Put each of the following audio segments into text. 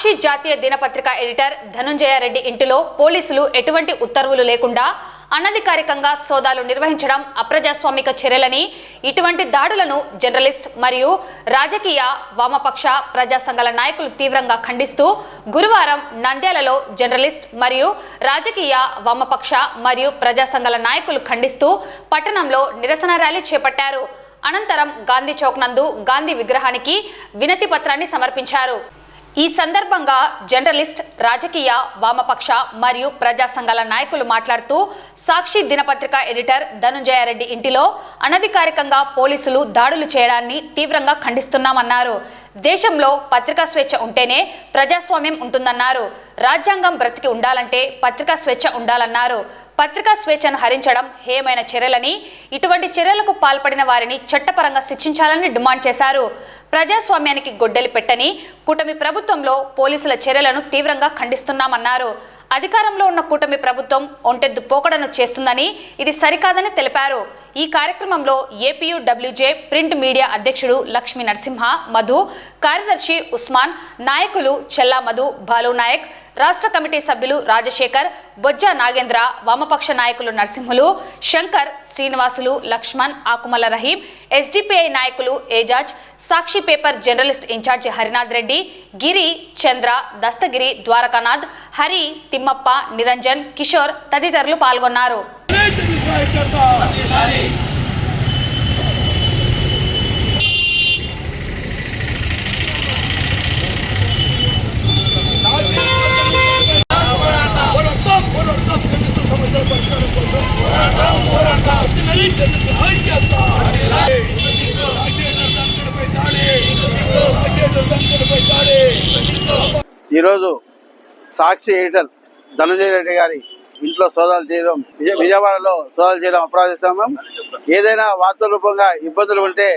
సాక్షి జాతీయ దినపత్రిక ఎడిటర్ ధనుంజయ రెడ్డి ఇంటిలో పోలీసులు ఎటువంటి ఉత్తర్వులు లేకుండా అనధికారికంగా సోదాలు నిర్వహించడం అప్రజాస్వామిక చర్యలని, ఇటువంటి దాడులను జర్నలిస్ట్ మరియు రాజకీయ వామపక్ష ప్రజా సంఘాల నాయకులు తీవ్రంగా ఖండిస్తూ గురువారం నంద్యాలలో జర్నలిస్ట్ మరియు రాజకీయ వామపక్ష మరియు ప్రజా సంఘాల నాయకులు ఖండిస్తూ పట్టణంలో నిరసన ర్యాలీ చేపట్టారు. అనంతరం గాంధీ చౌక్ నందు గాంధీ విగ్రహానికి వినతి పత్రాన్ని సమర్పించారు. ఈ సందర్భంగా జర్నలిస్ట్, రాజకీయ వామపక్ష మరియు ప్రజా సంఘాల నాయకులు మాట్లాడుతూ సాక్షి దినపత్రిక ఎడిటర్ ధనుంజయ రెడ్డి ఇంటిలో అనధికారికంగా పోలీసులు దాడులు చేయడాన్ని తీవ్రంగా ఖండిస్తున్నామన్నారు. దేశంలో పత్రికా స్వేచ్ఛ ఉంటేనే ప్రజాస్వామ్యం ఉంటుందన్నారు. రాజ్యాంగం బ్రతికి ఉండాలంటే పత్రికా స్వేచ్ఛ ఉండాలన్నారు. పత్రికా స్వేచ్ఛను హరించడం హేయమైన చర్యలని, ఇటువంటి చర్యలకు పాల్పడిన వారిని చట్టపరంగా శిక్షించాలని డిమాండ్ చేశారు. ప్రజాస్వామ్యానికి గొడ్డలి పెట్టని కూటమి ప్రభుత్వంలో పోలీసుల చర్యలను తీవ్రంగా ఖండిస్తున్నామన్నారు. అధికారంలో ఉన్న కూటమి ప్రభుత్వం ఒంటెద్దు పోకడను చేస్తుందని, ఇది సరికాదని తెలిపారు. ఈ కార్యక్రమంలో ఏపీయూడబ్ల్యూజే ప్రింట్ మీడియా అధ్యక్షుడు లక్ష్మీ నరసింహ, మధు, కార్యదర్శి ఉస్మాన్, నాయకులు చెల్లా మధు, బాలు నాయక్, రాష్ట్ర కమిటీ సభ్యులు రాజశేఖర్, బొజ్జ నాగేంద్ర, వామపక్ష నాయకులు నరసింహులు, శంకర్, శ్రీనివాసులు, లక్ష్మణ్, ఆకుమల రహీం, ఎస్డిపిఐ నాయకులు Ejaz, Sakshi paper journalist incharge Harinath Reddy, Giri, Chandra, Dastagiri, Dwarakanath, Hari, Thimmappa, Niranjan, Kishore తదితరులు పాల్గొన్నారు. ఈరోజు సాక్షి ఎడిటర్ ధనుంజయ రెడ్డి గారి ఇంట్లో సోదాలు చేయడం, విజయవాడలో సోదాలు చేయడం అప్రజాస్వామ్యం. ఏదైనా వార్తల రూపంగా ఇబ్బందులు ఉంటే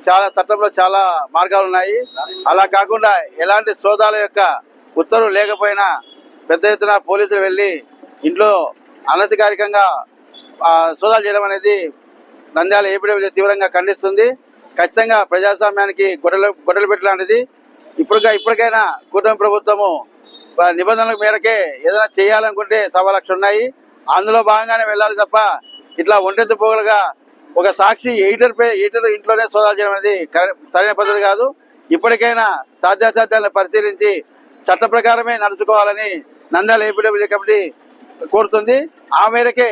చట్టంలో చాలా మార్గాలు ఉన్నాయి. అలా కాకుండా ఎలాంటి సోదాల యొక్క ఉత్తర్వులు లేకపోయినా పెద్ద ఎత్తున పోలీసులు వెళ్ళి ఇంట్లో అనధికారికంగా సోదాలు చేయడం అనేది నంద్యాల ఏపీడబ్ల్యూజే తీవ్రంగా ఖండిస్తుంది. ఖచ్చితంగా ప్రజాస్వామ్యానికి గొడ్డలు పెట్టలాంటిది. ఇప్పటికైనా కూటమి ప్రభుత్వము నిబంధనల మేరకే ఏదైనా చేయాలనుకుంటే 1.25 లక్షలు ఉన్నాయి. అందులో భాగంగానే వెళ్ళాలి తప్ప ఇట్లా ఒంటెత్తు పోగలుగా ఒక సాక్షి ఎడిటర్ ఇంట్లోనే సోదాలు చేయడం అనేది సరైన పద్ధతి కాదు. ఇప్పటికైనా సాధ్యాసాధ్యాలను పరిశీలించి చట్ట ప్రకారమే నడుచుకోవాలని నంద్యాల ఏపీడబ్ల్యూజే కమిటీ కోరుతుంది. ఆ మేరకే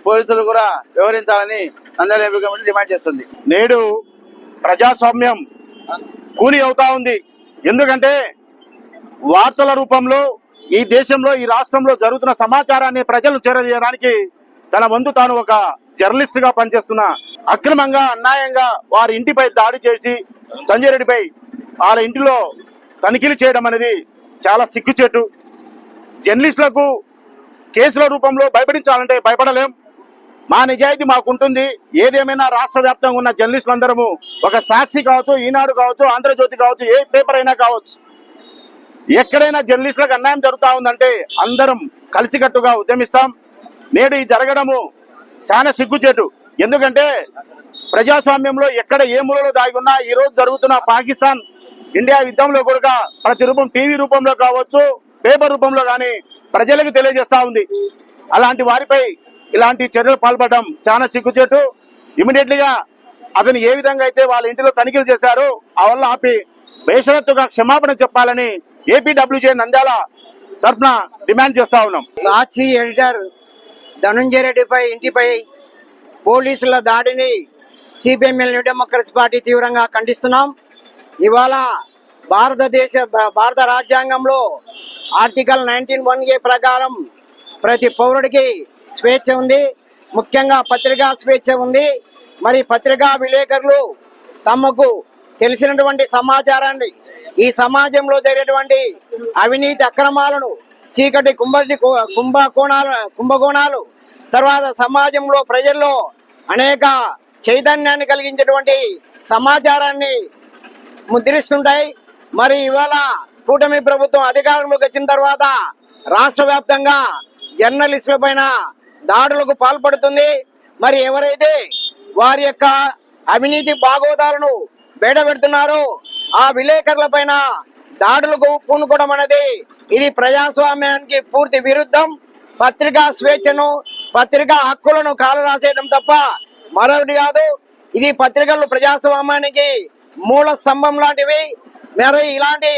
పోలీసులు కూడా వ్యవహరించాలని నంద్యాల ఏపీ కమిటీ డిమాండ్ చేస్తుంది. నేడు ప్రజాస్వామ్యం కూలి అవుతా ఉంది. ఎందుకంటే వార్తల రూపంలో ఈ దేశంలో, ఈ రాష్ట్రంలో జరుగుతున్న సమాచారాన్ని ప్రజలను చేరజేయడానికి తన వంతు తాను ఒక జర్నలిస్ట్ గా పనిచేస్తున్న, అక్రమంగా అన్యాయంగా వారి ఇంటిపై దాడి చేసి సంజయ్ రెడ్డిపై వాళ్ళ ఇంటిలో తనిఖీలు చేయడం అనేది చాలా సిగ్గుచేటు. జర్నలిస్టులకు కేసుల రూపంలో భయపడించాలంటే భయపడలేం. మా నిజాయితీ మాకుంటుంది. ఏదేమైనా రాష్ట్ర వ్యాప్తంగా ఉన్న జర్నలిస్టులందరము ఒక సాక్షి కావచ్చు, ఈనాడు కావచ్చు, ఆంధ్రజ్యోతి కావచ్చు, ఏ పేపర్ అయినా కావచ్చు, ఎక్కడైనా జర్నలిస్టులకు అన్యాయం జరుగుతూ ఉందంటే అందరం కలిసికట్టుగా ఉద్యమిస్తాం. నేడు ఈ జరగడము చాలా సిగ్గుచేటు. ఎందుకంటే ప్రజాస్వామ్యంలో ఎక్కడ ఏ మూలలో దాగి ఉన్నా ఈ రోజు జరుగుతున్న పాకిస్తాన్ ఇండియా యుద్ధంలో కూడా ప్రతి రూపం టీవీ రూపంలో కావచ్చు, పేపర్ రూపంలో కానీ ప్రజలకు తెలియజేస్తా ఉంది. అలాంటి వారిపై ఇలాంటి చర్యలు పాల్పడడం చాలా సిగ్గుచేటు. ఇమీడియట్లీగా అతను ఏ విధంగా అయితే వాళ్ళ ఇంటిలో తనిఖీలు చేశారో ఆ వల్ల ఆపి బేషరతుగా క్షమాపణ చెప్పాలని ఏపీడబ్ల్యూజే నంద్యాల తరఫున డిమాండ్ చేస్తా ఉన్నాం. సాక్షి ఎడిటర్ ధనుంజయ రెడ్డిపై ఇంటిపై పోలీసుల దాడిని సిపిఎం న్యూ డెమోక్రసీ పార్టీ తీవ్రంగా ఖండిస్తున్నాం. ఇవాళ భారత రాజ్యాంగంలో ఆర్టికల్ 19(1)A ప్రకారం ప్రతి పౌరుడికి స్వేచ్ఛ ఉంది. ముఖ్యంగా పత్రికా స్వేచ్ఛ ఉంది. మరి పత్రికా విలేకరులు తమకు తెలిసినటువంటి సమాచారాన్ని, ఈ సమాజంలో జరిగేటువంటి అవినీతి అక్రమాలను, చీకటి కుంభకోణాలు, తర్వాత సమాజంలో ప్రజల్లో అనేక చైతన్యాన్ని కలిగించేటువంటి సమాచారాన్ని ముద్రిస్తుంటాయి. మరి ఇవాళ కూటమి ప్రభుత్వం అధికారంలోకి వచ్చిన తర్వాత రాష్ట్ర వ్యాప్తంగా జర్నలిస్టుల పైన దాడులకు పాల్పడుతుంది. మరి ఎవరైతే వారి యొక్క అవినీతి బాగోదాలను బయటపెడుతున్నారో ఆ విలేకరుల పైన దాడులకు పూనుకోవడం అనేది ఇది ప్రజాస్వామ్యానికి పూర్తి విరుద్ధం. పత్రికా స్వేచ్ఛను, పత్రికా హక్కులను కాలు రాసేయడం తప్ప మరొకటి కాదు. ఇది పత్రికలు ప్రజాస్వామ్యానికి మూల స్తంభం లాంటివి. మరి ఇలాంటి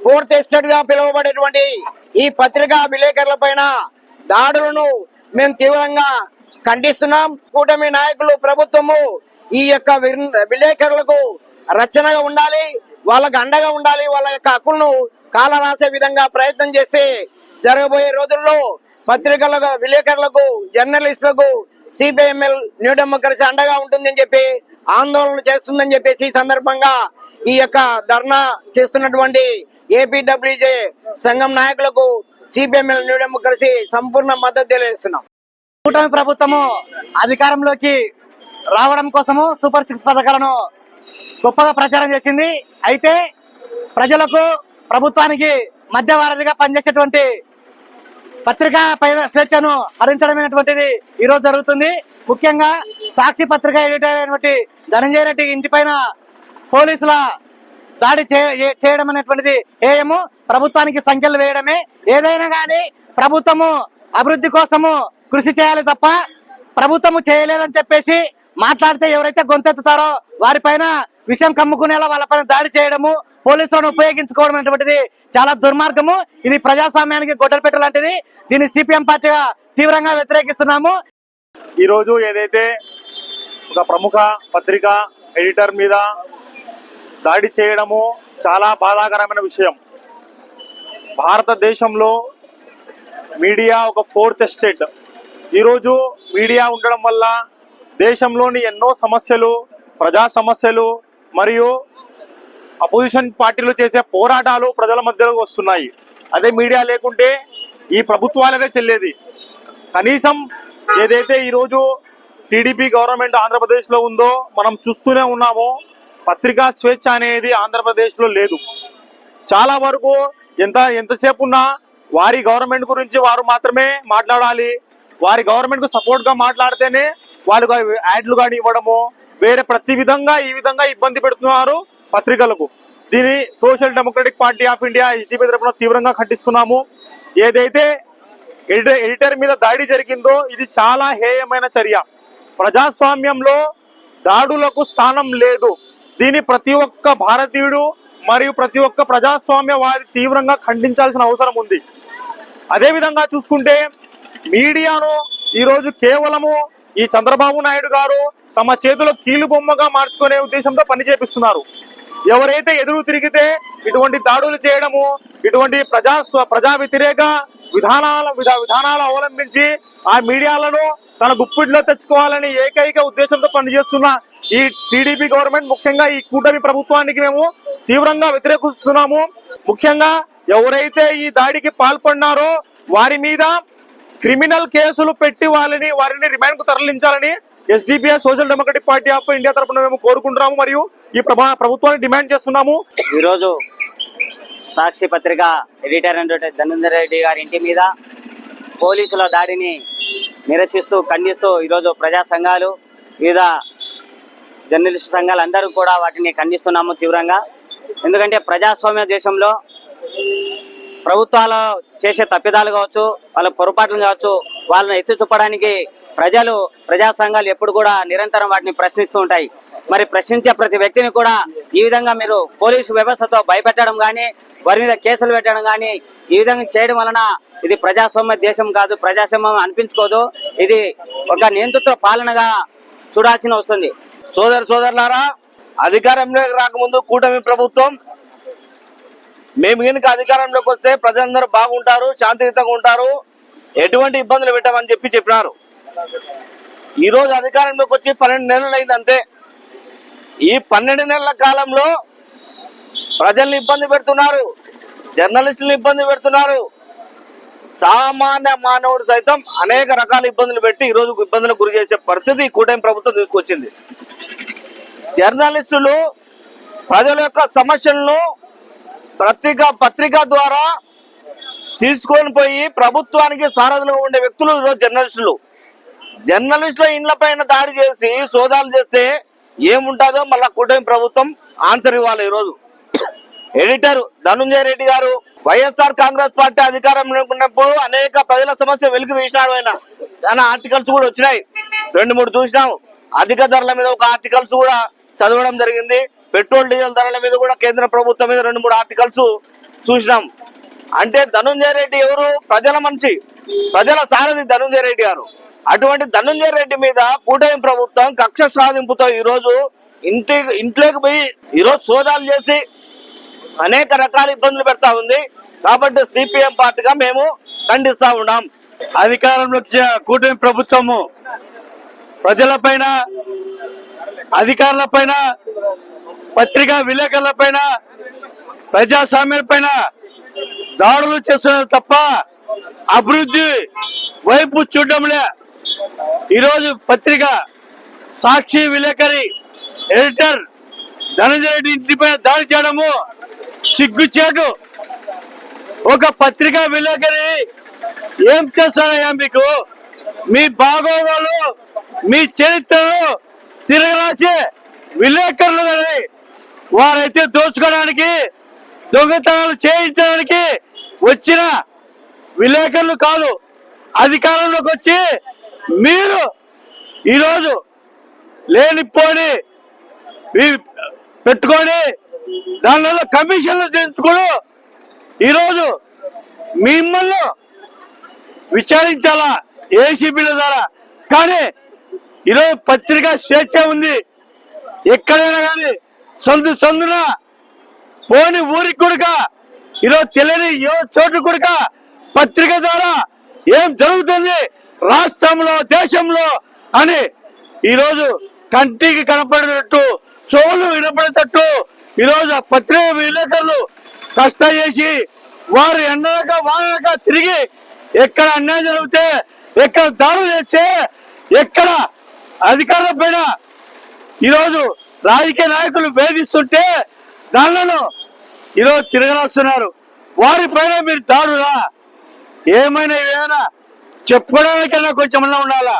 ఫోర్త్ ఎస్టేట్ గా పిలువబడేటువంటి ఈ పత్రికా విలేకరుల పైన దాడులను మేము తీవ్రంగా ఖండిస్తున్నాం. కూటమి నాయకులు, ప్రభుత్వము ఈ యొక్క విలేకరులకు రక్షణగా ఉండాలి, వాళ్ళకు అండగా ఉండాలి. వాళ్ళ యొక్క హక్కులను కాల రాసే విధంగా ప్రయత్నం చేస్తే జరగబోయే రోజుల్లో పత్రికలకు, విలేకరులకు, జర్నలిస్టులకు సిపిఎంఎల్ న్యూ డెమోక్రసీ అండగా ఉంటుందని చెప్పి ఆందోళన చేస్తుందని చెప్పేసి ఈ సందర్భంగా ఈ యొక్క ధర్నా చేస్తున్నటువంటి ఏపీడబ్ల్యూజే సంఘం నాయకులకు సిపిఎంఎల్ న్యూ డెమోక్రసీ సంపూర్ణ మద్దతు తెలియజేస్తున్నాం. కూటమి ప్రభుత్వము అధికారంలోకి రావడం కోసము సూపర్ 6 పథకాలను గొప్పగా ప్రచారం చేసింది. అయితే ప్రజలకు, ప్రభుత్వానికి మధ్యవారధిగా పనిచేసేటువంటి పత్రికా పైన స్వేచ్ఛను హరించడమైనటువంటిది ఈరోజు జరుగుతుంది. ముఖ్యంగా సాక్షి పత్రిక ఎడిటర్ అయినటువంటి ధనంజయ రెడ్డి ఇంటిపైన పోలీసుల దాడి చేయడం అనేటువంటిది హేయము. ప్రభుత్వానికి సంఖ్యలు వేయడమే. ఏదైనా కానీ ప్రభుత్వము అభివృద్ధి కోసము కృషి చేయాలి తప్ప ప్రభుత్వము చేయలేదని చెప్పేసి మాట్లాడితే ఎవరైతే గొంతెత్తుతారో వారిపైన విషయం కమ్ముకునేలా వాళ్ళపైన దాడి చేయడము, పోలీసులను ఉపయోగించుకోవడం అనేటువంటిది చాలా దుర్మార్గము. ఇది ప్రజాస్వామ్యానికి గొడ్డలిపెట్ట లాంటిది. దీన్ని సిపిఎం పార్టీగా తీవ్రంగా వ్యతిరేకిస్తున్నాము. ఈరోజు ఏదైతే ఒక ప్రముఖ పత్రిక ఎడిటర్ మీద దాడి చేయడము చాలా బాధాకరమైన విషయం. భారతదేశంలో మీడియా ఒక ఫోర్త్ ఎస్టేట్. ఈరోజు మీడియా ఉండడం వల్ల దేశంలోని ఎన్నో సమస్యలు, ప్రజా సమస్యలు మరియు అపోజిషన్ పార్టీలు చేసే పోరాటాలు ప్రజల మధ్యలోకి వస్తున్నాయి. అదే మీడియా లేకుంటే ఈ ప్రభుత్వాలనే చెల్లేది. కనీసం ఏదైతే ఈరోజు టీడీపీ గవర్నమెంట్ ఆంధ్రప్రదేశ్లో ఉందో మనం చూస్తూనే ఉన్నామో, పత్రికా స్వేచ్ఛ అనేది ఆంధ్రప్రదేశ్లో లేదు. చాలా వరకు ఎంతసేపు ఉన్నా వారి గవర్నమెంట్ గురించి వారు మాత్రమే మాట్లాడాలి. వారి గవర్నమెంట్కు సపోర్ట్గా మాట్లాడితేనే వాళ్ళకు యాడ్లు కానీ ఇవ్వడము, వేరే ప్రతి విధంగా ఈ విధంగా ఇబ్బంది పెడుతున్నారు పత్రికలకు. దీన్ని social democratic party of India SDP తరఫున తీవ్రంగా ఖండిస్తున్నాము. ఏదైతే ఎడిటర్ మీద దాడి జరిగిందో ఇది చాలా హేయమైన చర్య. ప్రజాస్వామ్యంలో దాడులకు స్థానం లేదు. దీన్ని ప్రతి ఒక్క భారతీయుడు మరియు ప్రతి ఒక్క ప్రజాస్వామ్యవాది తీవ్రంగా ఖండించాల్సిన అవసరం ఉంది. అదేవిధంగా చూసుకుంటే మీడియాను ఈరోజు కేవలము ఈ చంద్రబాబు నాయుడు గారు తమ చేతిలో కీలు బొమ్మగా మార్చుకునే ఉద్దేశంతో పనిచేపిస్తున్నారు. ఎవరైతే ఎదురు తిరిగితే ఇటువంటి దాడులు చేయడము, ఇటువంటి ప్రజా వ్యతిరేక విధానాలు అవలంబించి ఆ మీడియాలను తన గుప్పిట్లో తెచ్చుకోవాలని ఏకైక ఉద్దేశంతో పనిచేస్తున్న ఈ టీడీపీ గవర్నమెంట్, ముఖ్యంగా ఈ కూటమి ప్రభుత్వానికి మేము తీవ్రంగా వ్యతిరేకిస్తున్నాము. ముఖ్యంగా ఎవరైతే ఈ దాడికి పాల్పడినారో వారి మీద క్రిమినల్ కేసులు పెట్టి వారిని రిమాండ్ కు తరలించాలని SDPI social democratic party of India తరఫున మేము కోరుకుంటున్నాము మరియు ఈ ప్రభుత్వాన్ని డిమాండ్ చేస్తున్నాము. ఈరోజు సాక్షి పత్రిక ఎడిటర్ అయినటువంటి ధనంజయ రెడ్డి గారి ఇంటి మీద పోలీసుల దాడిని నిరసిస్తూ, ఖండిస్తూ ఈరోజు ప్రజా సంఘాలు, వివిధ జర్నలిస్టు సంఘాలు అందరూ కూడా వాటిని ఖండిస్తున్నాము తీవ్రంగా. ఎందుకంటే ప్రజాస్వామ్య దేశంలో ప్రభుత్వాలు చేసే తప్పిదాలు కావచ్చు, వాళ్ళ పొరపాట్లు కావచ్చు, వాళ్ళని ఎత్తి చూపడానికి ప్రజా సంఘాలు ఎప్పుడు కూడా నిరంతరం వాటిని ప్రశ్నిస్తూ ఉంటాయి. మరి ప్రశ్నించే ప్రతి వ్యక్తిని కూడా ఈ విధంగా మీరు పోలీసు వ్యవస్థతో భయపెట్టడం కానీ, వారి మీద కేసులు పెట్టడం కానీ ఈ విధంగా చేయడం వలన ఇది ప్రజాస్వామ్య దేశం కాదు, ప్రజాస్వామ్యం అనిపించుకోదు. ఇది ఒక నియంతృత్వ పాలనగా చూడాల్సిన వస్తుంది. సోదరులారా, అధికారంలోకి రాకముందు కూటమి ప్రభుత్వం మేము కనుక అధికారంలోకి వస్తే ప్రజలందరూ బాగుంటారు, శాంతియుతంగా ఉంటారు, ఎటువంటి ఇబ్బందులు పెట్టమని చెప్పినారు. ఈ రోజు అధికారంలోకి వచ్చి 12 నెలలు అయింది అంతే. ఈ 12 నెలల కాలంలో ప్రజల్ని ఇబ్బంది పెడుతున్నారు, జర్నలిస్టులను ఇబ్బంది పెడుతున్నారు, సామాన్య మానవుడు సైతం అనేక రకాల ఇబ్బందులు పెట్టి ఈ రోజు ఇబ్బందులకు గురి చేసే పరిస్థితి ఈ కూటమి ప్రభుత్వం తీసుకొచ్చింది. జర్నలిస్టులు ప్రజల యొక్క సమస్యలను పత్రిక ద్వారా తీసుకొని పోయి ప్రభుత్వానికి సారథులుగా ఉండే వ్యక్తులు ఈరోజు జర్నలిస్టుల ఇండ్ల పైన దాడి చేసి సోదాలు చేస్తే ఏముంటుందో మళ్ళా కూటమి ప్రభుత్వం ఆన్సర్ ఇవ్వాలి. ఈరోజు ఎడిటర్ ధనుంజయ రెడ్డి గారు వైఎస్ఆర్ కాంగ్రెస్ పార్టీ అధికారంలో ఉన్నప్పుడు అనేక ప్రజల సమస్య వెలికి తీసినాడు. ఆయన చాలా ఆర్టికల్స్ కూడా వచ్చినాయి, 2-3 చూసినాం. అధిక ధరల మీద ఒక ఆర్టికల్స్ కూడా చదవడం జరిగింది. పెట్రోల్ డీజిల్ ధరల మీద కూడా కేంద్ర ప్రభుత్వం మీద 2-3 ఆర్టికల్స్ చూసినాం. అంటే ధనుంజయ రెడ్డి ఎవరు? ప్రజల మనిషి, ప్రజల సారథి ధనుంజయ రెడ్డి గారు. అటువంటి ధనుంజయ రెడ్డి మీద కూటమి ప్రభుత్వం కక్ష సాధింపుతో ఈ రోజు ఇంట్లోకి పోయి ఈరోజు సోదాలు చేసి అనేక రకాల ఇబ్బందులు పెడతా ఉంది. కాబట్టి సిపిఎం పార్టీగా మేము ఖండిస్తా ఉన్నాం. అధికారంలో కూటమి ప్రభుత్వము ప్రజలపైన, అధికారులపైన, పత్రికా విలేకరులపైన, ప్రజాస్వామ్యాలపైన దాడులు చేస్తున్నారు తప్ప అభివృద్ధి వైపు చూడడంలే. ఈరోజు పత్రిక సాక్షి విలేకరి ఎడిటర్ ధనంజయ రెడ్డి ఇంటిపైన దాడి చేయడము సిగ్గుచేటు. ఒక పత్రికా విలేకరి ఏం చేస్తారయ్యా మీకు? మీ బాగోగులు, మీ చరిత్రను తిరగరాసే విలేకరులు కానీ వారైతే దోచుకోవడానికి, దొంగతనాలు చేయించడానికి వచ్చిన విలేకరులు కాదు. అధికారంలోకి వచ్చి మీరు ఈరోజు లేనిపోని పెట్టుకొని దానిలో కమిషన్లు తెచ్చుకోడు ఈరోజు మిమ్మల్ని విచారించాలా ఏసీబీల ద్వారా. కానీ ఈరోజు పత్రికా స్వేచ్ఛ ఉంది. ఎక్కడైనా కానీ సందున పోని ఊరికి కొడుక, ఈరోజు తెలియని చోటు కొడుక పత్రిక ద్వారా ఏం జరుగుతుంది రాష్ట్రంలో, దేశంలో అని ఈరోజు కంటికి కనపడేటట్టు, చెవులు వినపడేటట్టు ఈరోజు పత్రిక విలేకరులు కష్టం చేసి వారు ఎండనక వానక తిరిగి ఎక్కడ అన్యాయం జరిగితే, ఎక్కడ దాడులు చేస్తే, ఎక్కడ అధికారుల పైన ఈరోజు రాజకీయ నాయకులు వేధిస్తుంటే దానిలో ఈరోజు తిరగరాస్తున్నారు. వారి పైన మీరు దాడులా? ఏమైనా చెప్పుకోవడానికైనా కొంచెం ఉండాలా?